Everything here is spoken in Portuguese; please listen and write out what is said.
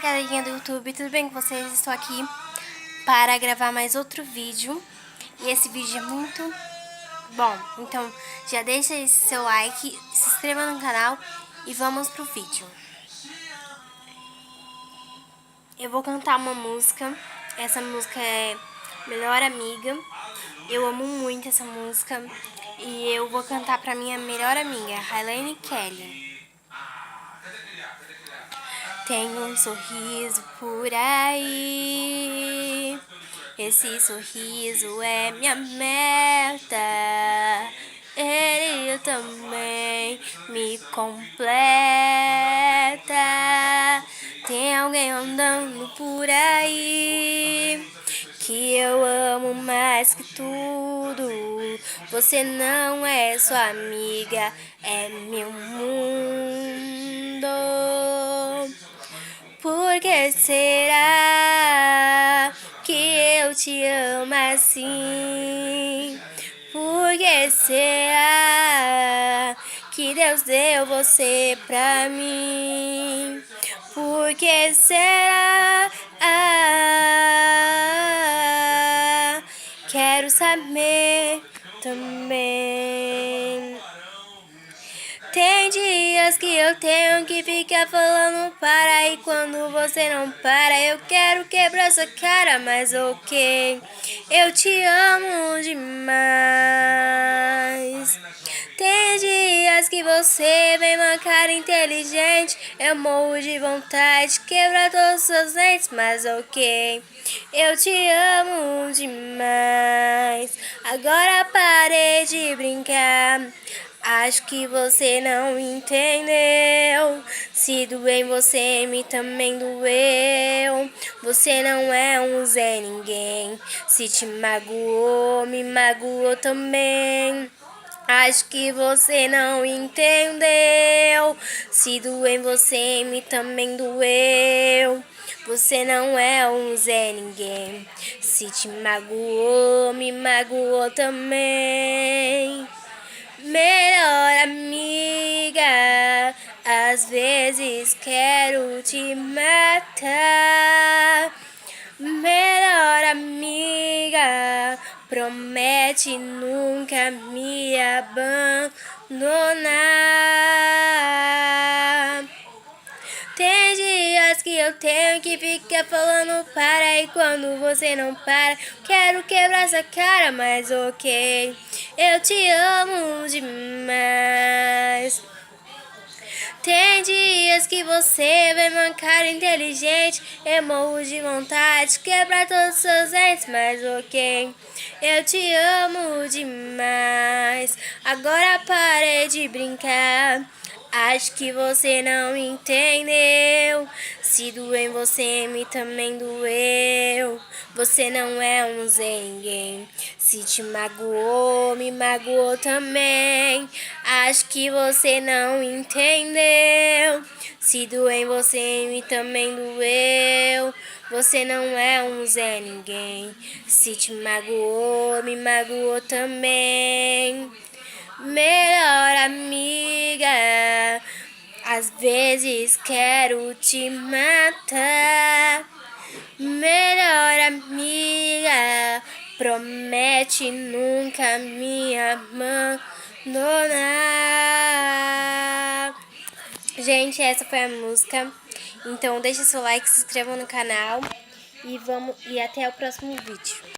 Olá, galerinha do YouTube, tudo bem com vocês? Estou aqui para gravar mais outro vídeo. E esse vídeo é muito bom. Então já deixa esse seu like, se inscreva no canal e vamos pro vídeo. Eu vou cantar uma música. Essa música é Melhor Amiga. Eu amo muito essa música. E eu vou cantar pra minha melhor amiga, Railane Kelly. Tem um sorriso por aí, esse sorriso é minha meta. Ele também me completa. Tem alguém andando por aí que eu amo mais que tudo. Você não é só amiga, é meu mundo. Por que será que eu te amo assim? Por que será que Deus deu você pra mim? Por que será? Quero saber também. Tem dias que eu tenho que ficar falando para, e quando você não para eu quero quebrar sua cara, mas ok, eu te amo demais. Tem dias que você vem uma cara inteligente, eu morro de vontade de quebrar todos os seus dentes, mas ok, eu te amo demais. Agora parei de brincar, acho que você não entendeu. Se doeu em você, me também doeu. Você não é um Zé Ninguém. Se te magoou, me magoou também. Acho que você não entendeu. Se doeu em você, me também doeu. Você não é um Zé Ninguém. Se te magoou, me magoou também. Melhor amiga, às vezes quero te matar. Melhor amiga, promete nunca me abandonar. Tem dias que eu tenho que ficar falando para, e quando você não para quero quebrar essa cara, mas ok, eu te amo demais. Tem dias que você vem uma cara inteligente, eu morro de vontade de quebrar todos os seus dentes, mas ok, eu te amo demais. Agora parei de brincar, acho que você não entendeu. Se doeu em você, me também doeu. Você não é um Zé Ninguém. Se te magoou, me magoou também. Acho que você não entendeu. Se doeu em você, me também doeu. Você não é um Zé Ninguém. Se te magoou, me magoou também. Melhor amiga, às vezes quero te matar. Melhor amiga, promete nunca me abandonar. Gente, essa foi a música. Então deixa seu like, se inscreva no canal e até o próximo vídeo.